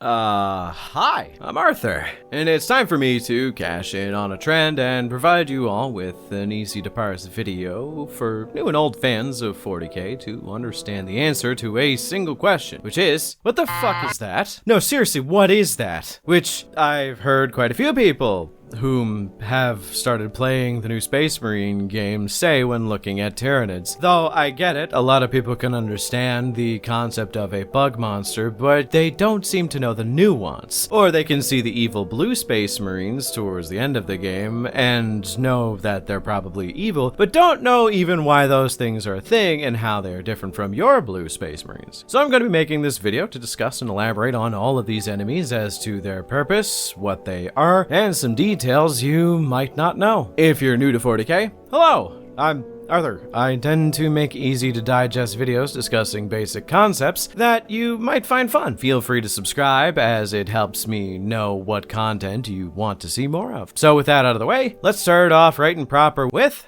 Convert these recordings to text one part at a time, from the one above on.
Hi, I'm Arthur, and it's time for me to cash in on a trend and provide you all with an easy to parse video for new and old fans of 40k to understand the answer to a single question, which is, what the fuck is that? No, seriously, what is that? Which I've heard quite a few people whom have started playing the new Space Marine game say when looking at Tyranids. Though I get it, a lot of people can understand the concept of a bug monster, but they don't seem to know the nuance. Or they can see the evil blue Space Marines towards the end of the game and know that they're probably evil, but don't know even why those things are a thing and how they are different from your blue Space Marines. So I'm going to be making this video to discuss and elaborate on all of these enemies as to their purpose, what they are, and some details you might not know. If you're new to 40k, hello, I'm Arthur. I tend to make easy to digest videos discussing basic concepts that you might find fun. Feel free to subscribe as it helps me know what content you want to see more of. So with that out of the way, let's start off right and proper with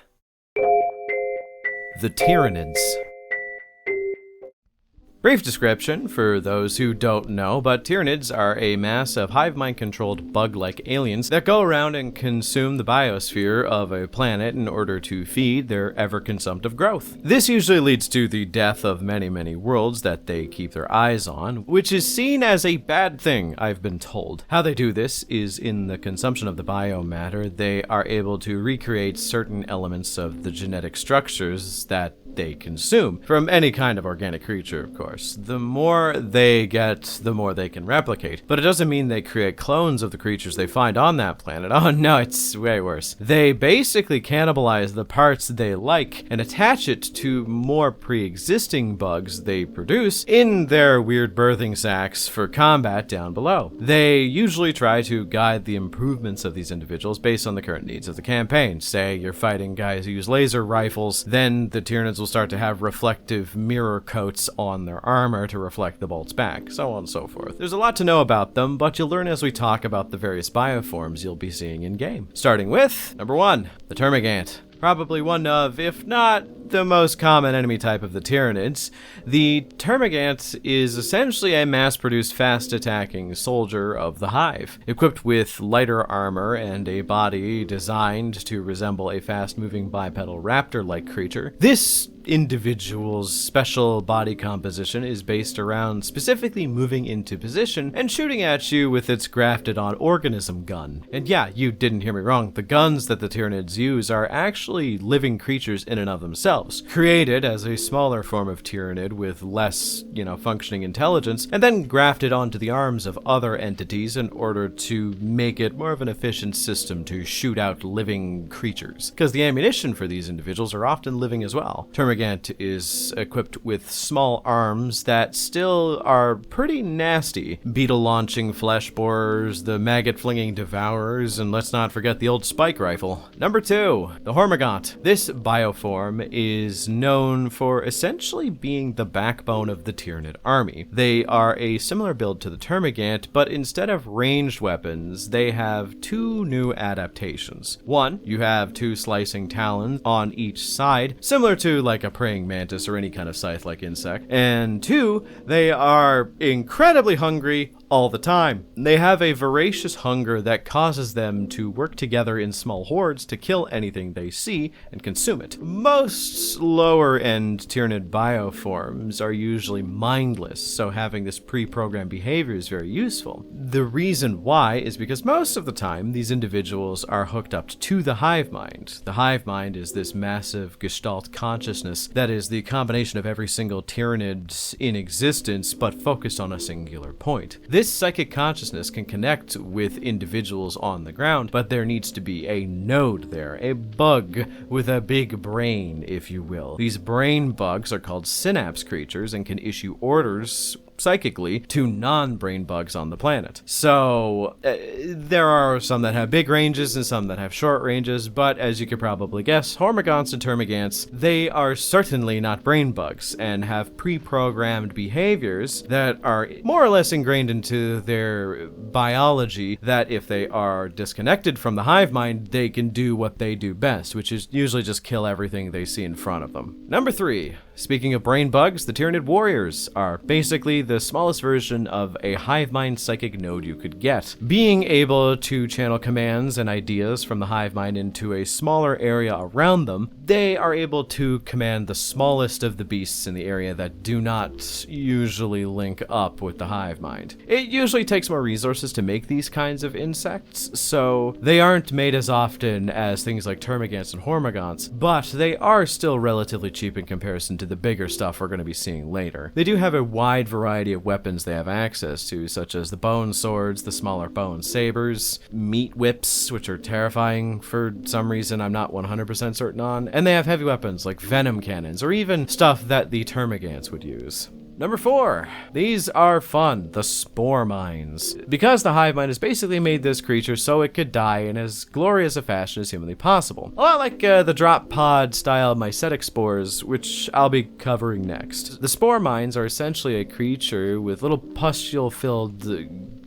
the Tyranids. Brief description for those who don't know, but Tyranids are a mass of hive mind-controlled bug-like aliens that go around and consume the biosphere of a planet in order to feed their ever-consumptive growth. This usually leads to the death of many worlds that they keep their eyes on, which is seen as a bad thing, I've been told. How they do this is in the consumption of the biomatter, they are able to recreate certain elements of the genetic structures that they consume from any kind of organic creature, of course. The more they get, the more they can replicate. But it doesn't mean they create clones of the creatures they find on that planet. Oh no, it's way worse. They basically cannibalize the parts they like and attach it to more pre-existing bugs they produce in their weird birthing sacs for combat down below. They usually try to guide the improvements of these individuals based on the current needs of the campaign. Say you're fighting guys who use laser rifles, then the Tyranids will start to have reflective mirror coats on their armor to reflect the bolts back, so on and so forth. There's a lot to know about them, but you'll learn as we talk about the various bioforms you'll be seeing in-game. Starting with, number 1, the Termagant. Probably one of, if not the most common enemy type of the Tyranids. The Termagant is essentially a mass-produced, fast-attacking soldier of the Hive, equipped with lighter armor and a body designed to resemble a fast-moving bipedal raptor-like creature. This individual's special body composition is based around specifically moving into position and shooting at you with its grafted-on organism gun. And yeah, you didn't hear me wrong, the guns that the Tyranids use are actually living creatures in and of themselves, created as a smaller form of Tyranid with less, functioning intelligence, and then grafted onto the arms of other entities in order to make it more of an efficient system to shoot out living creatures. Because the ammunition for these individuals are often living as well. Termagant is equipped with small arms that still are pretty nasty. Beetle-launching flesh borers, the maggot-flinging devourers, and let's not forget the old spike rifle. Number 2, the Hormigaunt. This bioform is known for essentially being the backbone of the Tyranid army. They are a similar build to the Termagant, but instead of ranged weapons, they have 2 new adaptations. 1, you have 2 slicing talons on each side, similar to like a praying mantis or any kind of scythe-like insect. And 2, they are incredibly hungry all the time. They have a voracious hunger that causes them to work together in small hordes to kill anything they see and consume it. Most lower-end Tyranid bioforms are usually mindless, so having this pre-programmed behavior is very useful. The reason why is because most of the time these individuals are hooked up to the hive mind. The hive mind is this massive gestalt consciousness that is the combination of every single Tyranid in existence but focused on a singular point. This psychic consciousness can connect with individuals on the ground, but there needs to be a node there, a bug with a big brain, if you will. These brain bugs are called synapse creatures and can issue orders psychically to non-brain bugs on the planet. So there are some that have big ranges and some that have short ranges, but as you could probably guess, Hormigaunts and Termagants, they are certainly not brain bugs and have pre-programmed behaviors that are more or less ingrained into their biology that if they are disconnected from the hive mind, they can do what they do best, which is usually just kill everything they see in front of them. Number 3, speaking of brain bugs, the Tyranid warriors are basically the smallest version of a hive mind psychic node you could get. Being able to channel commands and ideas from the hive mind into a smaller area around them, they are able to command the smallest of the beasts in the area that do not usually link up with the hive mind. It usually takes more resources to make these kinds of insects, so they aren't made as often as things like termagants and hormagaunts, but they are still relatively cheap in comparison to the bigger stuff we're going to be seeing later. They do have a wide variety of weapons they have access to, such as the bone swords, the smaller bone sabers, meat whips, which are terrifying for some reason I'm not 100% certain on, and they have heavy weapons like venom cannons, or even stuff that the termagants would use. Number 4. These are fun. The spore mines. Because the hive mind has basically made this creature so it could die in as glorious a fashion as humanly possible. A lot like the drop pod style mycetic spores, which I'll be covering next. The spore mines are essentially a creature with little pustule-filled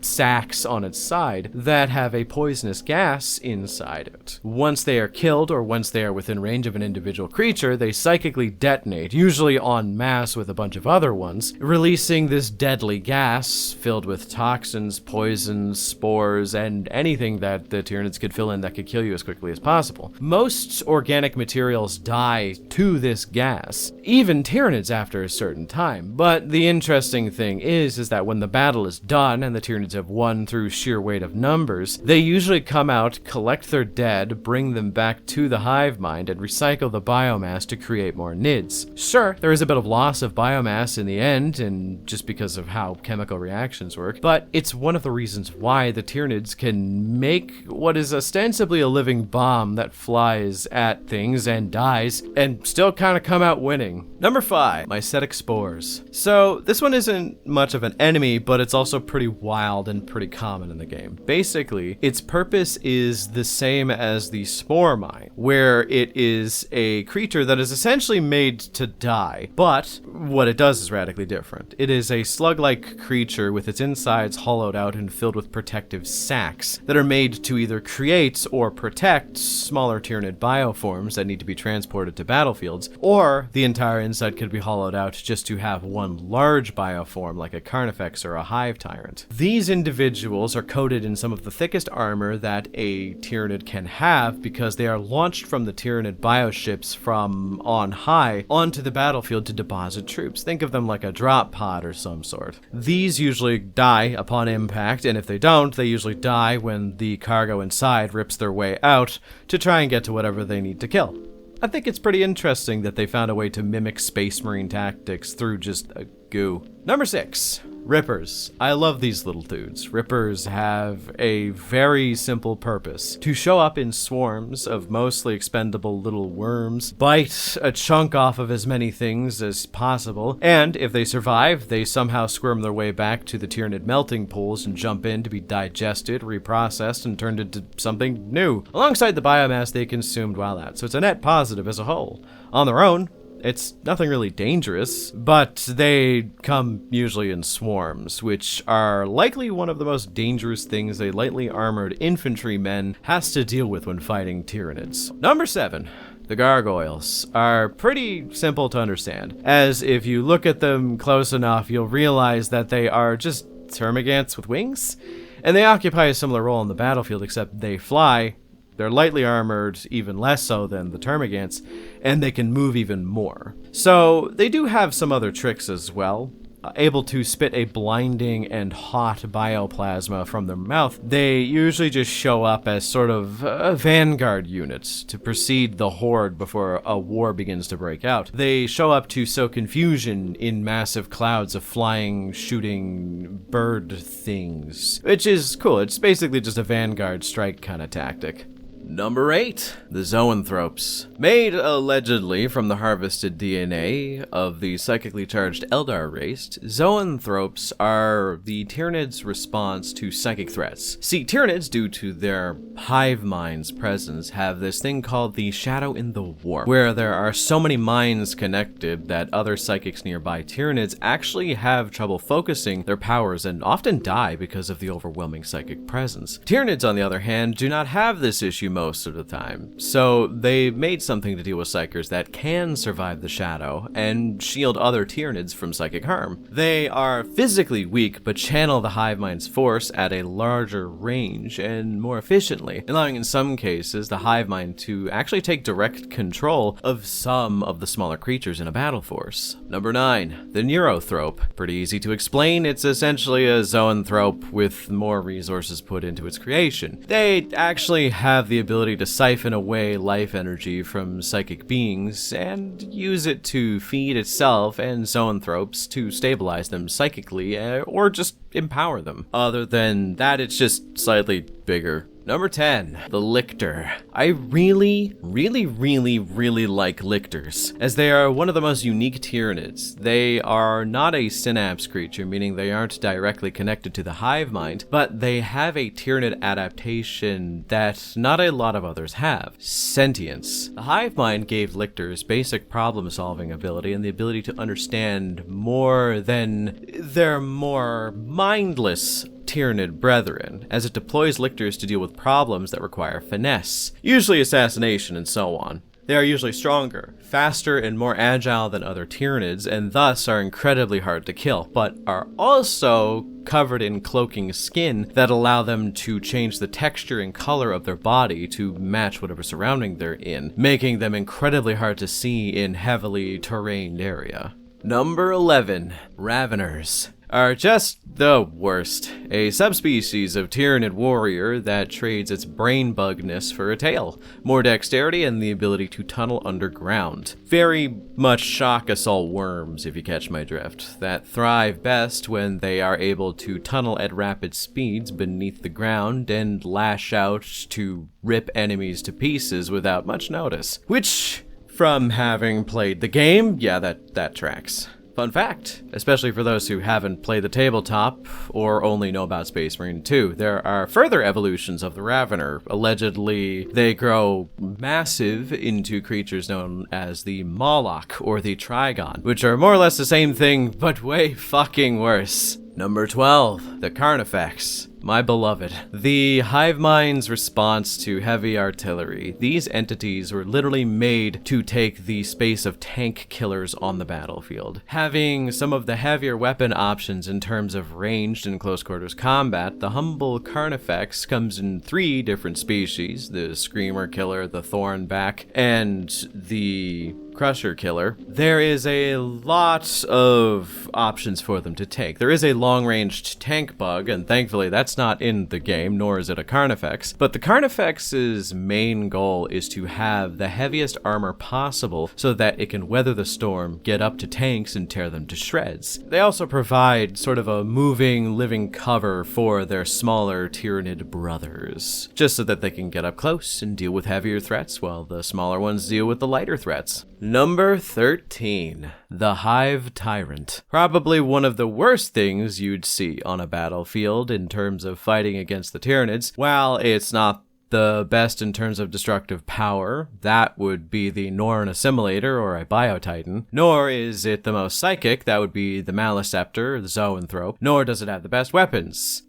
sacs on its side that have a poisonous gas inside it. Once they are killed, or once they are within range of an individual creature, they psychically detonate, usually en masse with a bunch of other ones, releasing this deadly gas filled with toxins, poisons, spores, and anything that the Tyranids could fill in that could kill you as quickly as possible. Most organic materials die to this gas, even Tyranids after a certain time, but the interesting thing is that when the battle is done and the Tyranids have won through sheer weight of numbers, they usually come out, collect their dead, bring them back to the hive mind, and recycle the biomass to create more nids. Sure, there is a bit of loss of biomass in the end, and just because of how chemical reactions work, but it's one of the reasons why the Tyranids can make what is ostensibly a living bomb that flies at things and dies, and still kind of come out winning. Number 5, mycetic spores. So this one isn't much of an enemy, but it's also pretty wild and pretty common in the game. Basically, its purpose is the same as the spore mine, where it is a creature that is essentially made to die, but what it does is radically different. It is a slug-like creature with its insides hollowed out and filled with protective sacs that are made to either create or protect smaller Tyranid bioforms that need to be transported to battlefields, or the entire inside could be hollowed out just to have one large bioform like a Carnifex or a hive tyrant. These individuals are coated in some of the thickest armor that a Tyranid can have because they are launched from the Tyranid bioships from on high onto the battlefield to deposit troops. Think of them like a drop pod or some sort. These usually die upon impact, and if they don't, they usually die when the cargo inside rips their way out to try and get to whatever they need to kill. I think it's pretty interesting that they found a way to mimic Space Marine tactics through just a goo. Number 6. Rippers. I love these little dudes. Rippers have a very simple purpose: to show up in swarms of mostly expendable little worms, bite a chunk off of as many things as possible, and if they survive, they somehow squirm their way back to the Tyranid melting pools and jump in to be digested, reprocessed, and turned into something new, alongside the biomass they consumed while at. So it's a net positive as a whole. On their own, it's nothing really dangerous, but they come usually in swarms, which are likely one of the most dangerous things a lightly armored infantryman has to deal with when fighting Tyranids. Number 7. The gargoyles are pretty simple to understand, as if you look at them close enough, you'll realize that they are just termagants with wings, and they occupy a similar role on the battlefield, except they fly. They're lightly armored, even less so than the termagants, and they can move even more. So they do have some other tricks as well. Able to spit a blinding and hot bioplasma from their mouth, they usually just show up as sort of vanguard units to precede the horde before a war begins to break out. They show up to sow confusion in massive clouds of flying, shooting bird things, which is cool. It's basically just a vanguard strike kind of tactic. Number 8, the zoanthropes. Made allegedly from the harvested DNA of the psychically charged Eldar race, zoanthropes are the Tyranids' response to psychic threats. See, Tyranids, due to their hive mind's presence, have this thing called the shadow in the warp, where there are so many minds connected that other psychics nearby Tyranids actually have trouble focusing their powers and often die because of the overwhelming psychic presence. Tyranids, on the other hand, do not have this issue most of the time. So they made something to deal with psychers that can survive the shadow and shield other Tyranids from psychic harm. They are physically weak, but channel the hive mind's force at a larger range and more efficiently, allowing in some cases the hive mind to actually take direct control of some of the smaller creatures in a battle force. Number 9, the Neurothrope. Pretty easy to explain. It's essentially a zoanthrope with more resources put into its creation. They actually have the ability to siphon away life energy from psychic beings and use it to feed itself and zoanthropes to stabilize them psychically or just empower them. Other than that, it's just slightly bigger. Number 10, the Lictor. I really like Lictors, as they are one of the most unique Tyranids. They are not a synapse creature, meaning they aren't directly connected to the hive mind, but they have a Tyranid adaptation that not a lot of others have: sentience. The hive mind gave Lictors basic problem-solving ability and the ability to understand more than their more mindless Tyranid brethren, as it deploys Lictors to deal with problems that require finesse, usually assassination and so on. They are usually stronger, faster, and more agile than other Tyranids, and thus are incredibly hard to kill, but are also covered in cloaking skin that allow them to change the texture and color of their body to match whatever surrounding they're in, making them incredibly hard to see in heavily terrained area. Number 11, Raveners are just the worst. A subspecies of Tyranid warrior that trades its brain bugness for a tail, more dexterity, and the ability to tunnel underground. Very much shock assault worms, if you catch my drift, that thrive best when they are able to tunnel at rapid speeds beneath the ground and lash out to rip enemies to pieces without much notice. Which, from having played the game, yeah, that tracks. Fun fact, especially for those who haven't played the tabletop or only know about Space Marine 2, there are further evolutions of the Ravener. Allegedly, they grow massive into creatures known as the Moloch or the Trigon, which are more or less the same thing, but way fucking worse. Number 12, the Carnifex. My beloved. The hive mind's response to heavy artillery. These entities were literally made to take the space of tank killers on the battlefield. Having some of the heavier weapon options in terms of ranged and close quarters combat, the humble Carnifex comes in 3 different species: the Screamer Killer, the Thornback, and the Crusher Killer. There is a lot of options for them to take. There is a long-ranged tank bug, and thankfully that's not in the game, nor is it a Carnifex. But the Carnifex's main goal is to have the heaviest armor possible so that it can weather the storm, get up to tanks, and tear them to shreds. They also provide sort of a moving, living cover for their smaller Tyranid brothers, just so that they can get up close and deal with heavier threats while the smaller ones deal with the lighter threats. Number 13, the Hive Tyrant. Probably one of the worst things you'd see on a battlefield in terms of fighting against the Tyranids. While it's not the best in terms of destructive power, that would be the Norn Assimilator or a Biotitan. Nor is it the most psychic, that would be the Maliceptor, the Zoanthrope. Nor does it have the best weapons.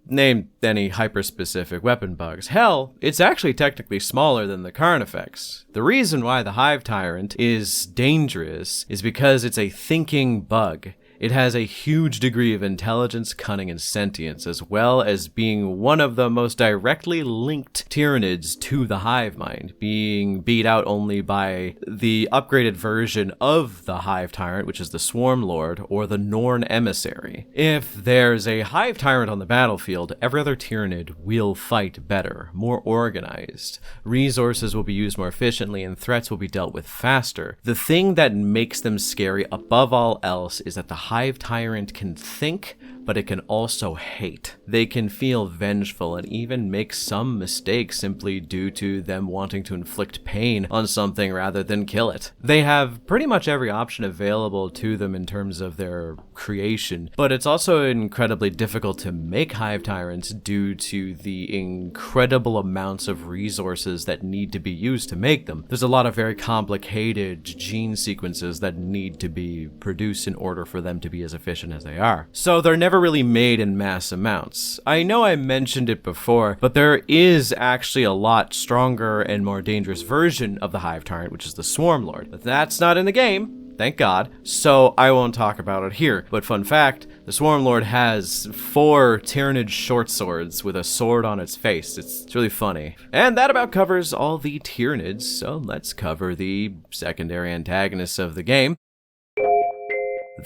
Name any hyper-specific weapon bugs. Hell, it's actually technically smaller than the Carnifex. The reason why the Hive Tyrant is dangerous is because it's a thinking bug. It has a huge degree of intelligence, cunning, and sentience, as well as being one of the most directly linked Tyranids to the hive mind, being beat out only by the upgraded version of the Hive Tyrant, which is the Swarm Lord, or the Norn Emissary. If there's a Hive Tyrant on the battlefield, every other Tyranid will fight better, more organized. Resources will be used more efficiently, and threats will be dealt with faster. The thing that makes them scary above all else is that the Hive Tyrant can think, but it can also hate. They can feel vengeful and even make some mistakes simply due to them wanting to inflict pain on something rather than kill it. They have pretty much every option available to them in terms of their creation, but it's also incredibly difficult to make Hive Tyrants due to the incredible amounts of resources that need to be used to make them. There's a lot of very complicated gene sequences that need to be produced in order for them to be as efficient as they are. So they're never never really made in mass amounts. I know I mentioned it before, but there is actually a lot stronger and more dangerous version of the Hive Tyrant, which is the Swarm Lord. But that's not in the game. Thank God. So I won't talk about it here. But fun fact, the Swarm Lord has 4 Tyranid short swords with a sword on its face. It's really funny. And that about covers all the Tyranids, so let's cover the secondary antagonists of the game.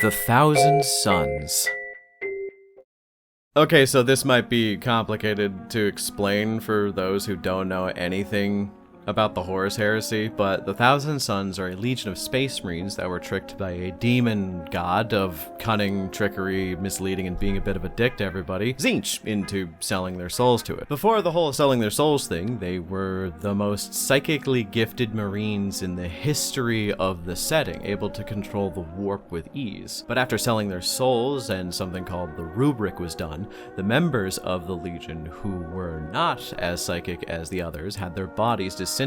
The Thousand Sons. Okay, so this might be complicated to explain for those who don't know anything about the Horus Heresy, but the Thousand Sons are a legion of space marines that were tricked by a demon god of cunning, trickery, misleading, and being a bit of a dick to everybody, Tzeentch, into selling their souls to it. Before the whole selling their souls thing, they were the most psychically gifted marines in the history of the setting, able to control the warp with ease. But after selling their souls and something called the rubric was done, the members of the legion who were not as psychic as the others had their bodies disintegrate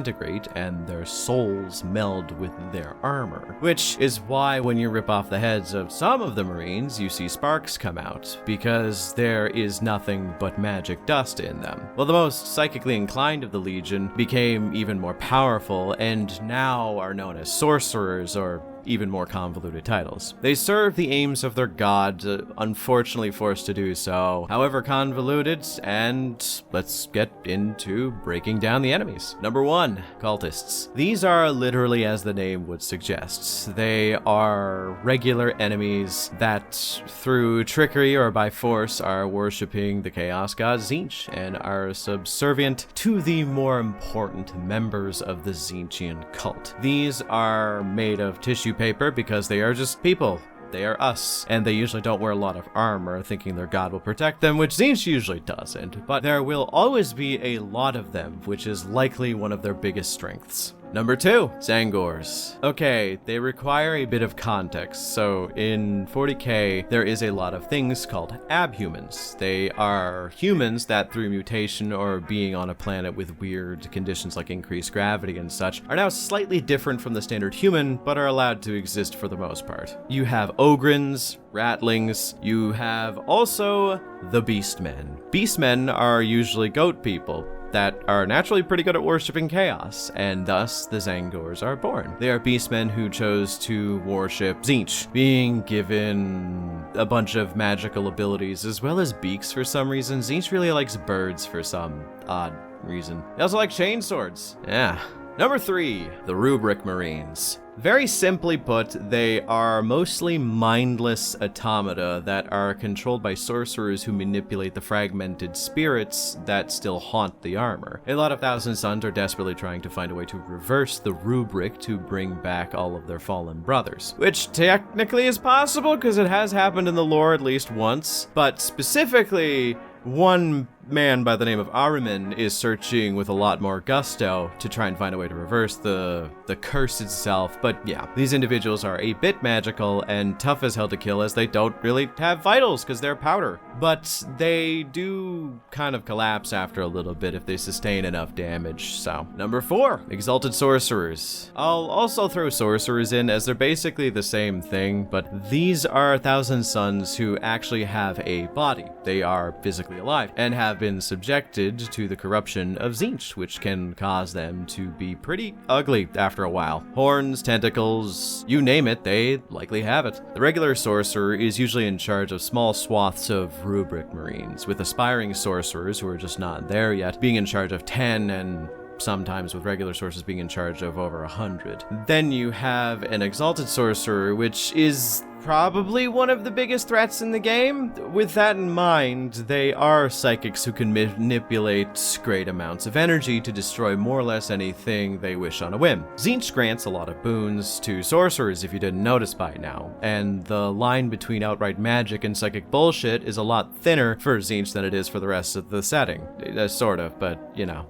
and their souls meld with their armor. Which is why when you rip off the heads of some of the Marines, you see sparks come out, because there is nothing but magic dust in them. Well, the most psychically inclined of the Legion became even more powerful and now are known as sorcerers, or even more convoluted titles. They serve the aims of their god, unfortunately forced to do so, however convoluted, and let's get into breaking down the enemies. Number 1, cultists. These are literally as the name would suggest. They are regular enemies that, through trickery or by force, are worshipping the chaos god Tzeentch and are subservient to the more important members of the Tzeentchian cult. These are made of tissue paper because they are just people. They are us, and they usually don't wear a lot of armor, thinking their god will protect them, which Tzeentch usually doesn't, but there will always be a lot of them, which is likely one of their biggest strengths. Number 2, Zangors. Okay, they require a bit of context. So in 40k, there is a lot of things called abhumans. They are humans that through mutation or being on a planet with weird conditions like increased gravity and such, are now slightly different from the standard human, but are allowed to exist for the most part. You have Ogryns, Ratlings, you have also the Beastmen. Beastmen are usually goat people that are naturally pretty good at worshipping chaos, and thus the Zangors are born. They are beastmen who chose to worship Tzeentch, being given a bunch of magical abilities as well as beaks for some reason. Tzeentch really likes birds for some odd reason. They also like chainswords. Yeah. Number 3, the Rubric Marines. Very simply put, they are mostly mindless automata that are controlled by sorcerers who manipulate the fragmented spirits that still haunt the armor. A lot of Thousand Sons are desperately trying to find a way to reverse the rubric to bring back all of their fallen brothers, which technically is possible because it has happened in the lore at least once, but specifically, one man by the name of Ahriman is searching with a lot more gusto to try and find a way to reverse the curse itself. But yeah, these individuals are a bit magical and tough as hell to kill, as they don't really have vitals because they're powder. But they do kind of collapse after a little bit if they sustain enough damage. So, number 4, Exalted Sorcerers. I'll also throw sorcerers in as they're basically the same thing, but these are Thousand Sons who actually have a body. They are physically alive and have been subjected to the corruption of Tzeentch, which can cause them to be pretty ugly after a while. Horns, tentacles, you name it, they likely have it. The regular sorcerer is usually in charge of small swaths of rubric marines, with aspiring sorcerers who are just not there yet being in charge of 10, and sometimes with regular sorcerers being in charge of over 100. Then you have an exalted sorcerer, which is probably one of the biggest threats in the game. With that in mind, they are psychics who can manipulate great amounts of energy to destroy more or less anything they wish on a whim. Tzeentch grants a lot of boons to sorcerers if you didn't notice by now, and the line between outright magic and psychic bullshit is a lot thinner for Tzeentch than it is for the rest of the setting. Sort of, but you know,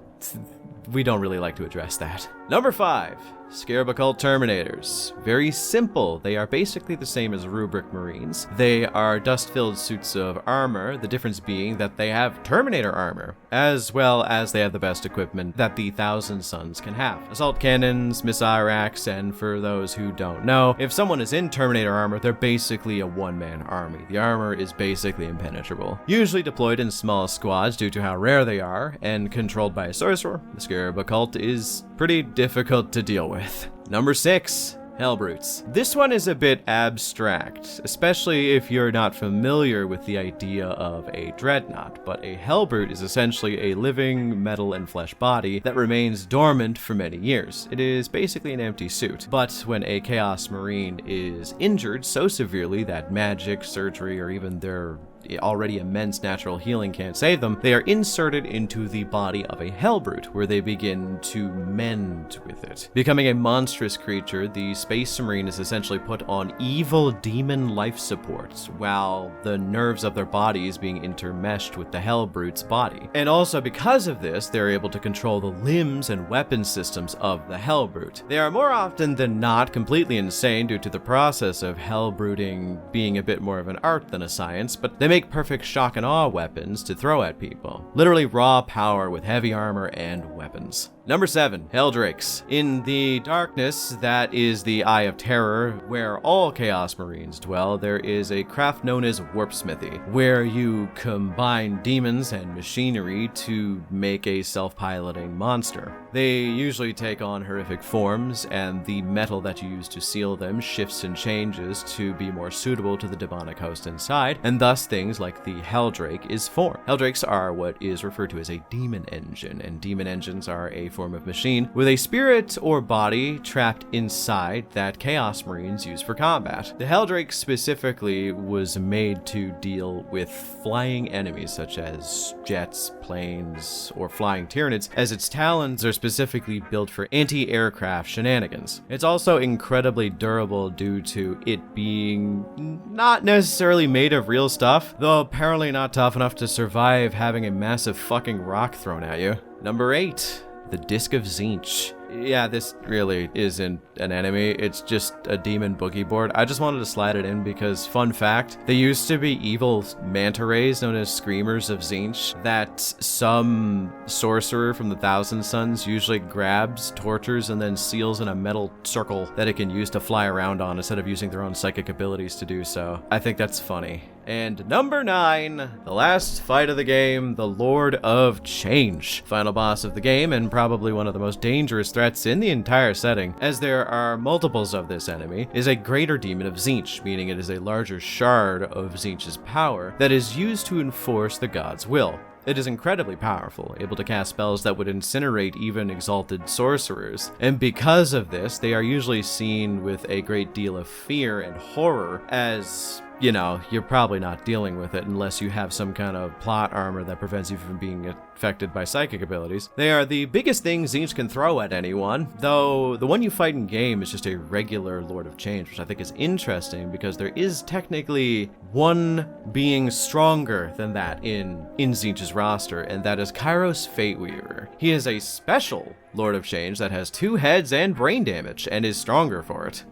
we don't really like to address that. Number 5, Scarabocult Terminators. Very simple. They are basically the same as Rubric Marines. They are dust-filled suits of armor, the difference being that they have Terminator armor, as well as they have the best equipment that the Thousand Suns can have. Assault cannons, missile racks, and for those who don't know, if someone is in Terminator armor, they're basically a one-man army. The armor is basically impenetrable. Usually deployed in small squads due to how rare they are, and controlled by a sorcerer, the Scarabocult is pretty difficult to deal with. Number 6. Hellbrutes. This one is a bit abstract, especially if you're not familiar with the idea of a dreadnought, but a Hellbrute is essentially a living metal and flesh body that remains dormant for many years. It is basically an empty suit, but when a Chaos Marine is injured so severely that magic, surgery, or even their already immense natural healing can't save them, they are inserted into the body of a Hellbrute, where they begin to mend with it. Becoming a monstrous creature, the Space Marine is essentially put on evil demon life supports, while the nerves of their body is being intermeshed with the Hellbrute's body. And also because of this, they're able to control the limbs and weapon systems of the Hellbrute. They are more often than not completely insane due to the process of Hellbruting being a bit more of an art than a science, but they make perfect shock and awe weapons to throw at people. Literally raw power with heavy armor and weapons. Number 7. Helldrakes. In the darkness that is the Eye of Terror, where all Chaos Marines dwell, there is a craft known as Warpsmithy, where you combine demons and machinery to make a self-piloting monster. They usually take on horrific forms, and the metal that you use to seal them shifts and changes to be more suitable to the demonic host inside, and thus things like the Helldrake is formed. Helldrakes are what is referred to as a demon engine, and demon engines are a form of machine with a spirit or body trapped inside that Chaos Marines use for combat. The Helldrake specifically was made to deal with flying enemies such as jets, planes, or flying Tyranids, as its talons are specifically built for anti-aircraft shenanigans. It's also incredibly durable due to it being not necessarily made of real stuff, though apparently not tough enough to survive having a massive fucking rock thrown at you. Number 8. The Disc of Tzeentch. Yeah, this really isn't an enemy, it's just a demon boogie board. I just wanted to slide it in because, fun fact, they used to be evil manta rays known as Screamers of Tzeentch that some sorcerer from the Thousand Suns usually grabs, tortures, and then seals in a metal circle that it can use to fly around on instead of using their own psychic abilities to do so. I think that's funny. And number 9, the last fight of the game, the Lord of Change. Final boss of the game, and probably one of the most dangerous threats in the entire setting, as there are multiples of this enemy, is a greater demon of Tzeentch, meaning it is a larger shard of Tzeentch's power that is used to enforce the god's will. It is incredibly powerful, able to cast spells that would incinerate even exalted sorcerers, and because of this, they are usually seen with a great deal of fear and horror, as you know, you're probably not dealing with it unless you have some kind of plot armor that prevents you from being affected by psychic abilities. They are the biggest thing Tzeentch can throw at anyone, though the one you fight in game is just a regular Lord of Change, which I think is interesting because there is technically one being stronger than that in Tzeentch's roster, and that is Kairos Fateweaver. He is a special Lord of Change that has 2 heads and brain damage, and is stronger for it.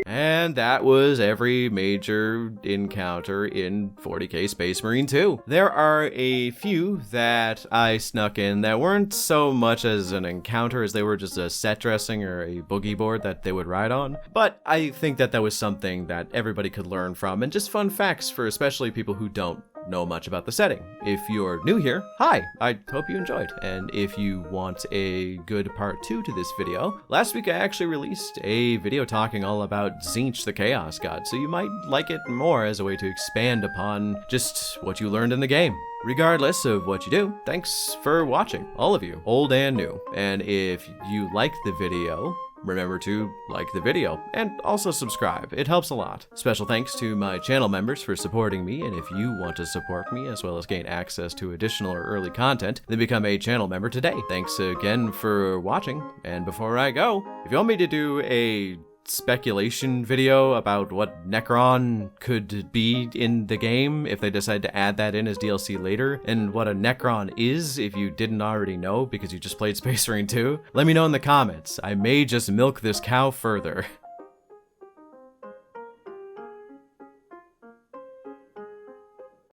And that was every major encounter in 40k Space Marine 2. There are a few that I snuck in that weren't so much as an encounter as they were just a set dressing or a boogie board that they would ride on. But I think that that was something that everybody could learn from, and just fun facts for especially people who don't know much about the setting. If you're new here, hi, I hope you enjoyed. And if you want a good part 2 to this video, last week I actually released a video talking all about Tzeentch the Chaos God, so you might like it more as a way to expand upon just what you learned in the game. Regardless of what you do, thanks for watching, all of you, old and new. And if you liked the video, remember to like the video and also subscribe. It helps a lot. Special thanks to my channel members for supporting me, and if you want to support me as well as gain access to additional or early content, then become a channel member today. Thanks again for watching, and before I go, if you want me to do a speculation video about what Necron could be in the game if they decide to add that in as DLC later, and what a Necron is if you didn't already know because you just played Space Marine 2, let me know in the comments. I may just milk this cow further.